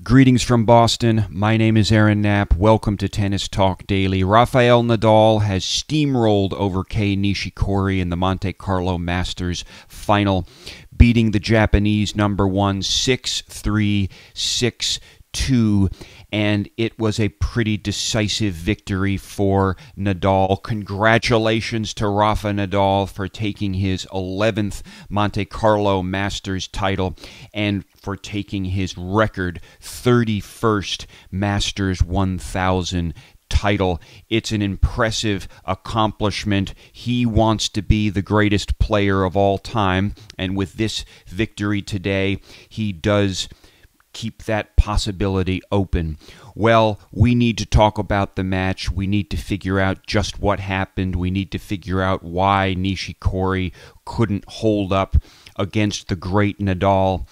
Greetings from Boston. My name is Aaron Knapp. Welcome to Tennis Talk Daily. Rafael Nadal has steamrolled over Kei Nishikori in the Monte Carlo Masters final, beating the Japanese number one 6-3, 6-2, and it was a pretty decisive victory for Nadal. Congratulations to Rafa Nadal for taking his 11th Monte Carlo Masters title and for taking his record 31st Masters 1000 title. It's an impressive accomplishment. He wants to be the greatest player of all time, and with this victory today, he does keep that possibility open. Well, we need to talk about the match. We need to figure out just what happened. We need to figure out why Nishikori couldn't hold up against the great Nadal.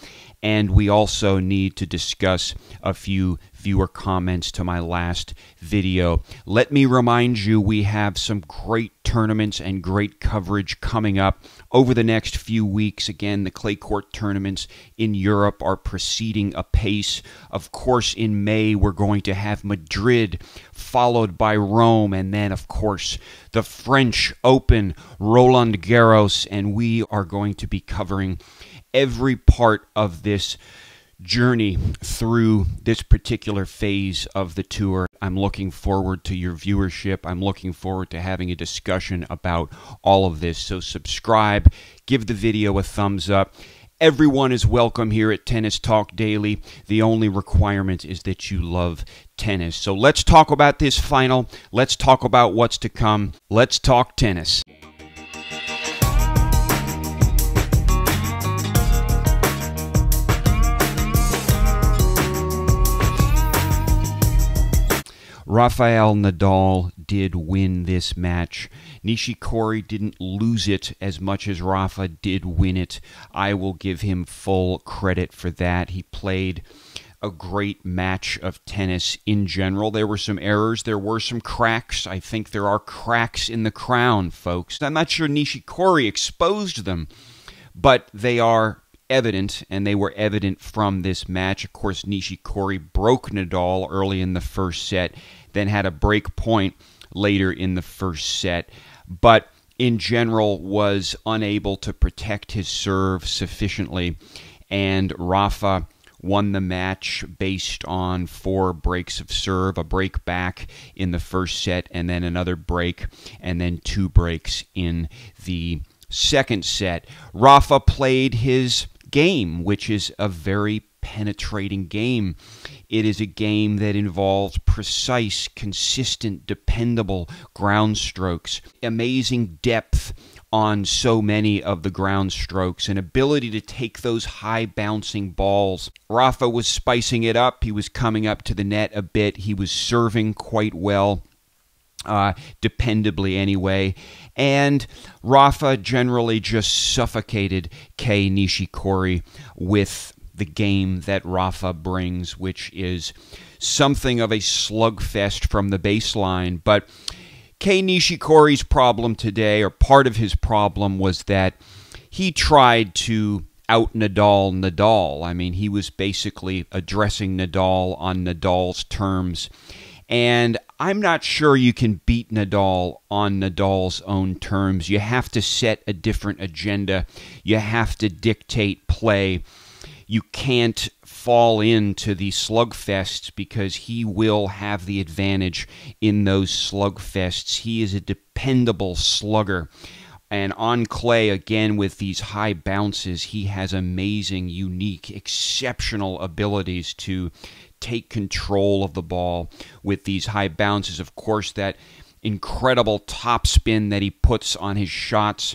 And we also need to discuss a few viewer comments to my last video. Let me remind you, we have some great tournaments and great coverage coming up over the next few weeks. Again, the clay court tournaments in Europe are proceeding apace. Of course, in May, we're going to have Madrid, followed by Rome, and then, of course, the French Open, Roland Garros, and we are going to be covering every part of this journey through this particular phase of the tour. I'm looking forward to your viewership. I'm looking forward to having a discussion about all of this. So subscribe, give the video a thumbs up. Everyone is welcome here at Tennis Talk Daily. The only requirement is that you love tennis. So let's talk about this final. Let's talk about what's to come. Let's talk tennis. Rafael Nadal did win this match. Nishikori didn't lose it as much as Rafa did win it. I will give him full credit for that. He played a great match of tennis in general. There were some errors. There were some cracks. I think there are cracks in the crown, folks. I'm not sure Nishikori exposed them, but they are evident, and they were evident from this match. Of course, Nishikori broke Nadal early in the first set, then had a break point later in the first set, but in general was unable to protect his serve sufficiently, and Rafa won the match based on 4 breaks of serve, a break back in the first set, and then another break, and then 2 breaks in the second set. Rafa played his game, which is a very penetrating game. It is a game that involves precise, consistent, dependable ground strokes, amazing depth on so many of the ground strokes, an ability to take those high bouncing balls. Rafa was spicing it up. He was coming up to the net a bit. He was serving quite well. Dependably anyway, and Rafa generally just suffocated Kei Nishikori with the game that Rafa brings, which is something of a slugfest from the baseline. But Kei Nishikori's problem today, or part of his problem, was that he tried to out Nadal. I mean, he was basically addressing Nadal on Nadal's terms. And I'm not sure you can beat Nadal on Nadal's own terms. You have to set a different agenda. You have to dictate play. You can't fall into the slugfests because he will have the advantage in those slugfests. He is a dependable slugger. And on clay, again, with these high bounces, he has amazing, unique, exceptional abilities to take control of the ball with these high bounces. Of course, that incredible topspin that he puts on his shots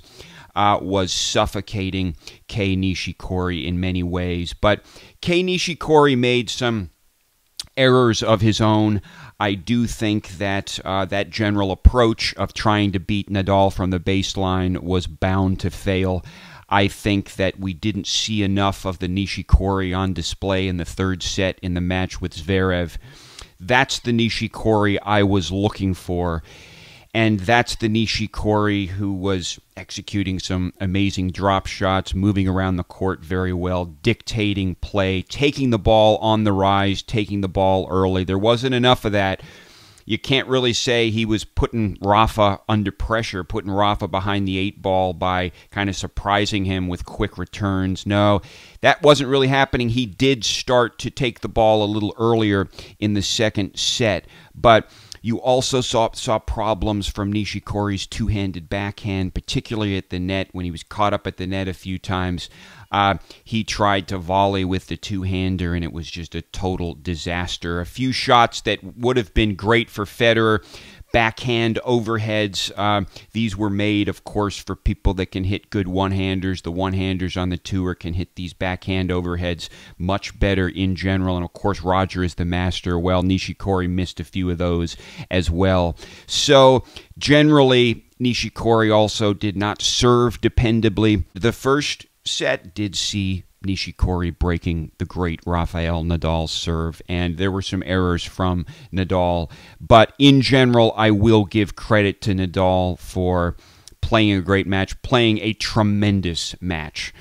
was suffocating Kei Nishikori in many ways. But Kei Nishikori made some errors of his own. I do think that that general approach of trying to beat Nadal from the baseline was bound to fail. I think that we didn't see enough of the Nishikori on display in the third set in the match with Zverev. That's the Nishikori I was looking for. And that's the Nishikori who was executing some amazing drop shots, moving around the court very well, dictating play, taking the ball on the rise, taking the ball early. There wasn't enough of that. You can't really say he was putting Rafa under pressure, putting Rafa behind the 8 ball by kind of surprising him with quick returns. No, that wasn't really happening. He did start to take the ball a little earlier in the second set, but you also saw problems from Nishikori's two-handed backhand, particularly at the net when he was caught up at the net a few times. He tried to volley with the two-hander, and it was just a total disaster. A few shots that would have been great for Federer, backhand overheads. These were made, of course, for people that can hit good one-handers. The one-handers on the tour can hit these backhand overheads much better in general. And, of course, Roger is the master. Well, Nishikori missed a few of those as well. So, generally, Nishikori also did not serve dependably. The first set did see Nishikori breaking the great Rafael Nadal's serve, and there were some errors from Nadal. But in general, I will give credit to Nadal for playing a great match, playing a tremendous match.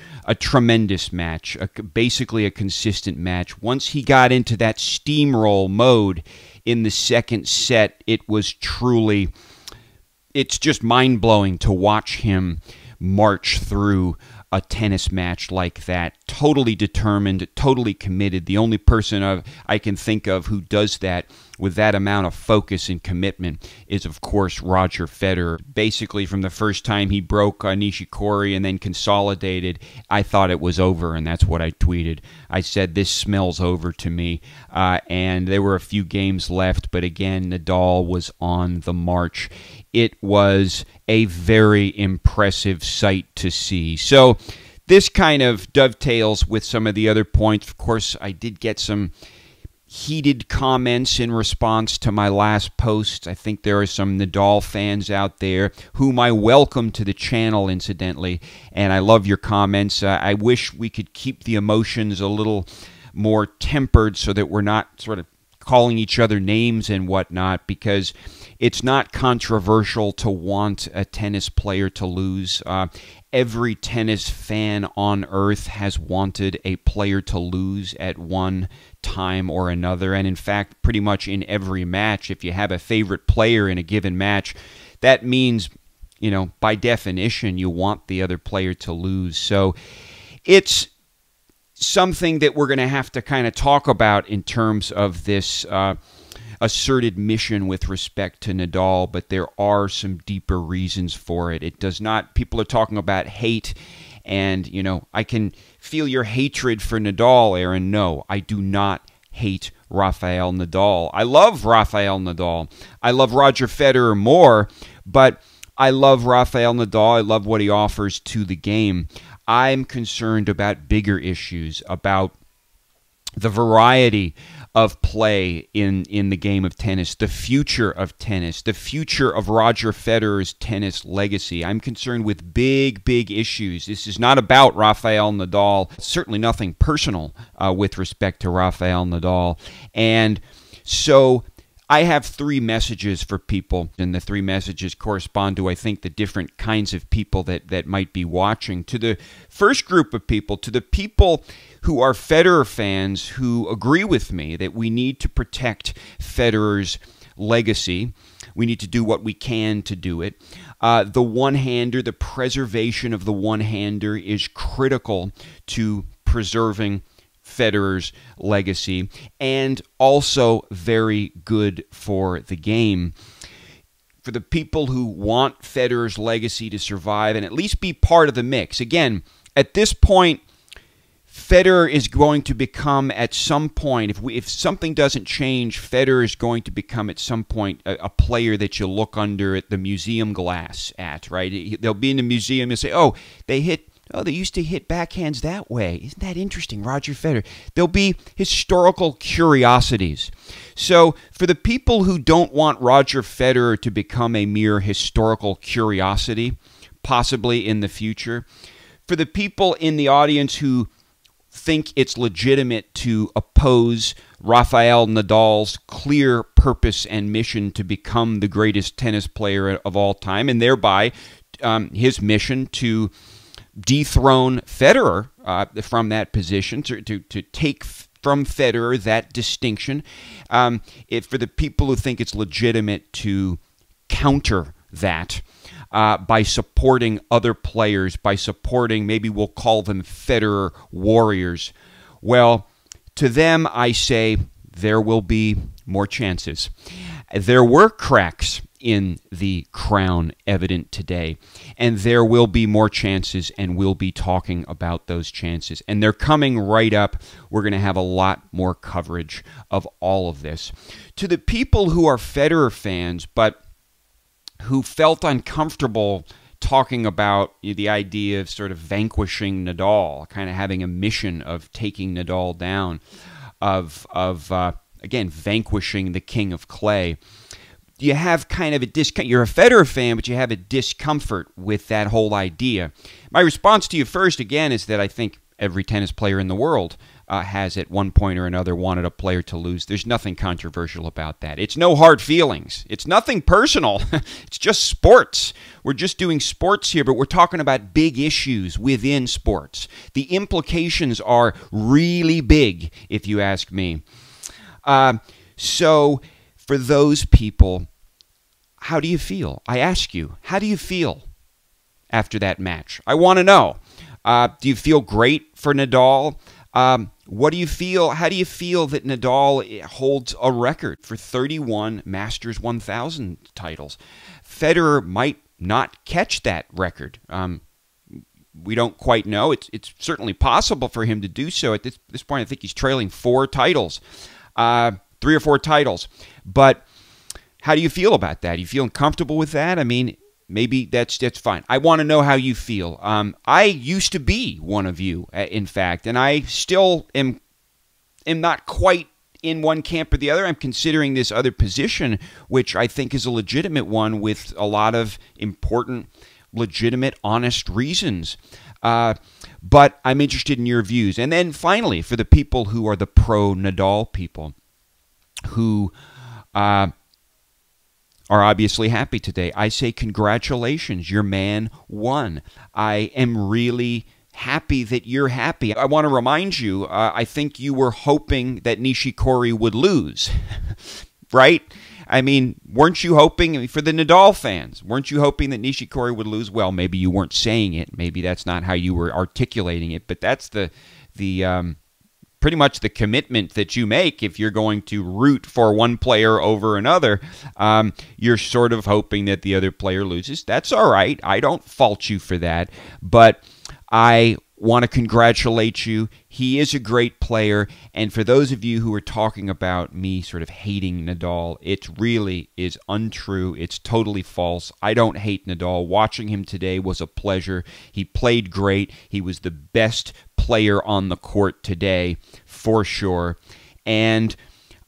Basically a consistent match. Once he got into that steamroll mode in the second set, it's just mind-blowing to watch him march through a tennis match like that. Totally determined, totally committed. The only person I can think of who does that with that amount of focus and commitment is, of course, Roger Federer. Basically, from the first time he broke Nishikori and then consolidated, I thought it was over, and that's what I tweeted. I said, this smells over to me. And there were a few games left, but again, Nadal was on the march. It was a very impressive sight to see. So this kind of dovetails with some of the other points. Of course, I did get some heated comments in response to my last post. I think there are some Nadal fans out there whom I welcome to the channel, incidentally, and I love your comments. I wish we could keep the emotions a little more tempered so that we're not sort of calling each other names and whatnot, because it's not controversial to want a tennis player to lose. Every tennis fan on earth has wanted a player to lose at one time or another. And in fact, pretty much in every match, if you have a favorite player in a given match, that means, you know, by definition, you want the other player to lose. So it's something that we're going to have to kind of talk about in terms of this asserted mission with respect to Nadal, but there are some deeper reasons for it. It does not, people are talking about hate, and, you know, I can feel your hatred for Nadal, Aaron. No, I do not hate Rafael Nadal. I love Rafael Nadal. I love Roger Federer more, but I love Rafael Nadal. I love what he offers to the game. I'm concerned about bigger issues, about the variety of play in the game of tennis, the future of tennis, the future of Roger Federer's tennis legacy. I'm concerned with big, big issues. This is not about Rafael Nadal, certainly nothing personal with respect to Rafael Nadal. And so I have 3 messages for people, and the 3 messages correspond to, I think, the different kinds of people that might be watching. To the first group of people, to the people who are Federer fans who agree with me that we need to protect Federer's legacy. We need to do what we can to do it. The one-hander, the preservation of the one-hander is critical to preserving Federer's legacy, and also very good for the game. For the people who want Federer's legacy to survive and at least be part of the mix. Again, at this point, Federer is going to become at some point, if something doesn't change, Federer is going to become at some point a player that you look under at the museum glass at, right? They'll be in the museum and say, oh, they used to hit backhands that way. Isn't that interesting, Roger Federer? There'll be historical curiosities. So for the people who don't want Roger Federer to become a mere historical curiosity, possibly in the future, for the people in the audience who think it's legitimate to oppose Rafael Nadal's clear purpose and mission to become the greatest tennis player of all time, and thereby his mission to dethrone Federer from that position, to take from Federer that distinction. For the people who think it's legitimate to counter that by supporting other players, by supporting, maybe we'll call them Federer warriors, well, to them I say there will be more chances. There were cracks in the crown evident today, and there will be more chances, and we'll be talking about those chances. And they're coming right up. We're going to have a lot more coverage of all of this. To the people who are Federer fans, but who felt uncomfortable talking about the idea of sort of vanquishing Nadal, kind of having a mission of taking Nadal down, again, vanquishing the king of clay. You have kind of a discomfort. You're a Federer fan, but you have a discomfort with that whole idea. My response to you first, again, is that I think every tennis player in the world has at one point or another wanted a player to lose. There's nothing controversial about that. It's no hard feelings. It's nothing personal. It's just sports. We're just doing sports here, but we're talking about big issues within sports. The implications are really big, if you ask me. So for those people, how do you feel? I ask you, how do you feel after that match? I want to know. Do you feel great for Nadal? What do you feel? How do you feel that Nadal holds a record for 31 Masters 1000 titles? Federer might not catch that record. We don't quite know. It's certainly possible for him to do so. At this point, I think he's trailing 4 titles, 3 or 4 titles. But how do you feel about that? Are you feeling comfortable with that? I mean, maybe that's fine. I want to know how you feel. I used to be one of you, in fact, and I still am not quite in one camp or the other. I'm considering this other position, which I think is a legitimate one with a lot of important, legitimate, honest reasons. But I'm interested in your views. And then finally, for the people who are the pro-Nadal people, who are obviously happy today, I say congratulations, your man won. I am really happy that you're happy. I want to remind you, I think you were hoping that Nishikori would lose, right? I mean, weren't you hoping, for the Nadal fans, weren't you hoping that Nishikori would lose? Well, maybe you weren't saying it. Maybe that's not how you were articulating it, but that's the pretty much the commitment that you make if you're going to root for one player over another. You're sort of hoping that the other player loses. That's all right. I don't fault you for that. But I want to congratulate you. He is a great player. And for those of you who are talking about me sort of hating Nadal, it really is untrue. It's totally false. I don't hate Nadal. Watching him today was a pleasure. He played great. He was the best player on the court today, for sure. And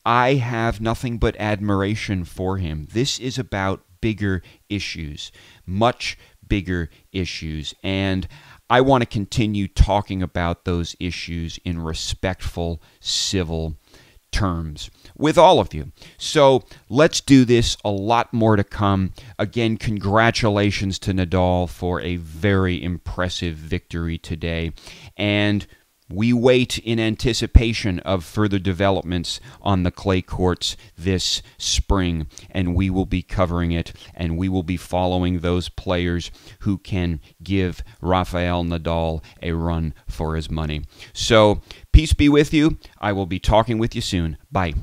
I have nothing but admiration for him. This is about bigger issues, much bigger issues. And I want to continue talking about those issues in respectful, civil terms with all of you. So let's do this. A lot more to come. Again, congratulations to Nadal for a very impressive victory today. And we wait in anticipation of further developments on the clay courts this spring, and we will be covering it, and we will be following those players who can give Rafael Nadal a run for his money. So, peace be with you. I will be talking with you soon. Bye.